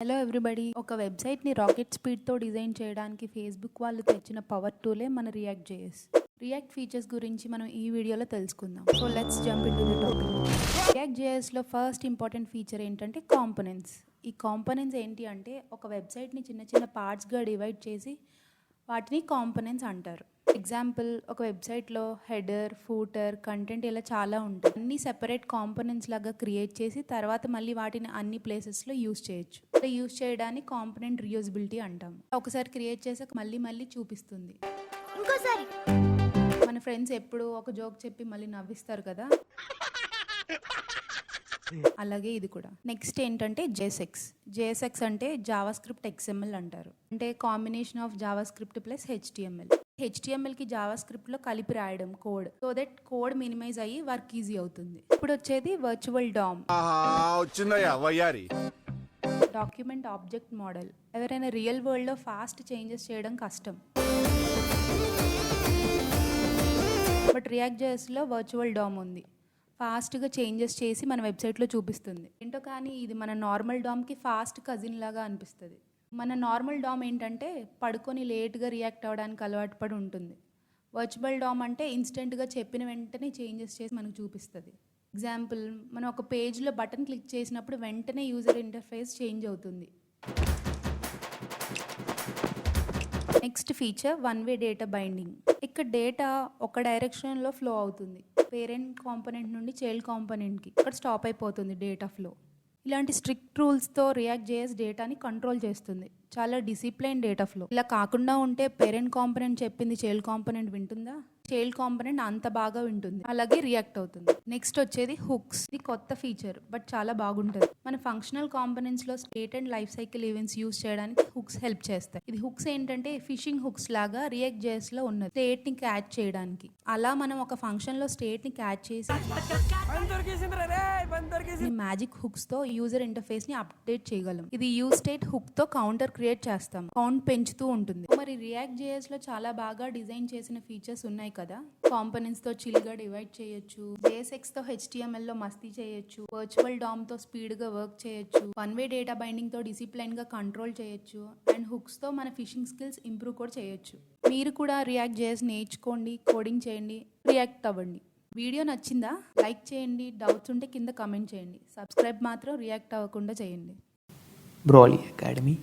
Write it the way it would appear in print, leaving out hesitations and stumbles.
Hello everybody. ఒక వెబ్సైట్ని rocket స్పీడ్తో డిజైన్ చేయడానికి ఫేస్బుక్ వాళ్ళు తెచ్చిన పవర్ టూలే మన రియాక్ట్ జేఎస్. రియాక్ట్ ఫీచర్స్ గురించి మనం ఈ వీడియోలో తెలుసుకుందాం. So let's jump into the topic. React జేఎస్లో ఫస్ట్ ఇంపార్టెంట్ ఫీచర్ ఏంటంటే కాంపోనెంట్స్. ఈ కాంపోనెంట్స్ ఏంటి అంటే ఒక వెబ్సైట్ని చిన్న చిన్న పార్ట్స్గా డివైడ్ చేసి వాటిని కాంపోనెంట్స్ అంటారు. ఎగ్జాంపుల్, ఒక వెబ్సైట్లో హెడర్, ఫూటర్, కంటెంట్ ఇలా చాలా ఉంటాయి. అన్ని సెపరేట్ కాంపోనెంట్స్ లాగా క్రియేట్ చేసి తర్వాత మళ్ళీ వాటిని అన్ని ప్లేసెస్లో యూస్ చేయొచ్చు. ఇలా యూస్ చేయడానికి కాంపోనెంట్ రీయూజబిలిటీ అంటాం. ఒకసారి క్రియేట్ చేసాక మళ్ళీ మళ్ళీ చూపిస్తుంది. ఇంకోసారి మన ఫ్రెండ్స్ ఎప్పుడు ఒక జోక్ చెప్పి మళ్ళీ నవ్విస్తారు కదా, అలాగే ఇది కూడా. నెక్స్ట్ ఏంటంటే జేఎస్ఎక్స్. జేఎస్ఎక్స్ అంటే జావా స్క్రిప్ట్ XML అంటారు. అంటే combination of JavaScript plus HTML. HTMLకి జావా స్క్రిప్ట్లో కలిపి రాయడం code, so that code minimize అయ్యి వర్క్ ఈజీ అవుతుంది. ఇప్పుడు వచ్చేది virtual DOM, document object model. ఎవరైనా రియల్ వరల్డ్లో ఫాస్ట్ చేంజెస్ చేయడం కష్టం, బట్ రియాక్ట్ జేఎస్లో వర్చువల్ డామ్ ఉంది. ఫాస్ట్గా చేంజెస్ చేసి మన వెబ్సైట్లో చూపిస్తుంది. ఏంటో కానీ ఇది మన నార్మల్ డామ్కి ఫాస్ట్ కజిన్ లాగా అనిపిస్తుంది. మన నార్మల్ డామ్ ఏంటంటే పడుకొని లేట్గా రియాక్ట్ అవ్వడానికి అలవాటు పడి ఉంటుంది. వర్చువల్ డామ్ అంటే ఇన్స్టెంట్గా చెప్పిన వెంటనే చేంజెస్ చేసి మనకు చూపిస్తుంది. ఎగ్జాంపుల్, మనం ఒక పేజ్లో బటన్ క్లిక్ చేసినప్పుడు వెంటనే యూజర్ ఇంటర్ఫేస్ చేంజ్ అవుతుంది. Next feature one way data binding. ఇక్కడ డేటా ఒక డైరెక్షన్లో ఫ్లో అవుతుంది. పేరెంట్ కాంపోనెంట్ నుండి చైల్డ్ కాంపోనెంట్కి ఇక్కడ స్టాప్ అయిపోతుంది డేటా ఫ్లో. ఇలాంటి స్ట్రిక్ట్ రూల్స్తో రియాక్ట్ జేఎస్ డేటాని కంట్రోల్ చేస్తుంది. చాలా డిసిప్లైన్ డేటా ఫ్లో. ఇలా కాకుండా ఉంటే పేరెంట్ కాంపోనెంట్ చెప్పింది చైల్డ్ కాంపోనెంట్ వింటుందా? చైల్డ్ కాంపోనెంట్ అంత బాగా వింటుంది, అలాగే రియాక్ట్ అవుతుంది. నెక్స్ట్ వచ్చేది హుక్స్. ఇది కొత్త ఫీచర్ బట్ చాలా బాగుంటుంది. మన ఫంక్షనల్ కాంపోనెంట్స్లో state and life cycle events use చేయడానికి హుక్స్ హెల్ప్ చేస్తాయి. ఇది హుక్స్ ఏంటంటే ఫిషింగ్ హుక్స్ లాగా రియాక్ట్ జేఎస్లో ఉన్నది, స్టేట్ని క్యాచ్ చేయడానికి. అలా మనం ఒక ఫంక్షన్లో స్టేట్ని క్యాచ్ చేసి మ్యాజిక్ హుక్స్తో యూజర్ ఇంటర్ఫేస్ని అప్డేట్ చేయగలం. ఇది యూజ్ స్టేట్ హుక్తో కౌంటర్ క్రియేట్ చేస్తాం, కౌంట్ పెంచుతూ ఉంటుంది. మరి రియాక్ట్ జేఎస్లో చాలా బాగా డిజైన్ చేసిన ఫీచర్స్ ఉన్నాయి కదా. కాంపోనెంట్స్తో చిల్గా డివైడ్ చేయొచ్చు, JSXతో HTMLలో మస్తీ చేయొచ్చు, వర్చువల్ డామ్తో స్పీడ్గా వర్క్ చేయొచ్చు, వన్ వే డేటా బైండింగ్తో డిసిప్లైన్గా కంట్రోల్ చేయొచ్చు, అండ్ హుక్స్తో మన ఫిషింగ్ స్కిల్స్ ఇంప్రూవ్ కూడా చేయొచ్చు. మీరు కూడా రియాక్ట్ జేఎస్ నేర్చుకోండి, కోడింగ్ చేయండి, రియాక్ట్ అవ్వండి. వీడియో నచ్చిందా? లైక్ చేయండి, డౌట్స్ ఉంటే కింద కమెంట్ చేయండి. సబ్స్క్రైబ్ మాత్రం రియాక్ట్ అవ్వకుండా చేయండి. బ్రాలీ అకాడమీ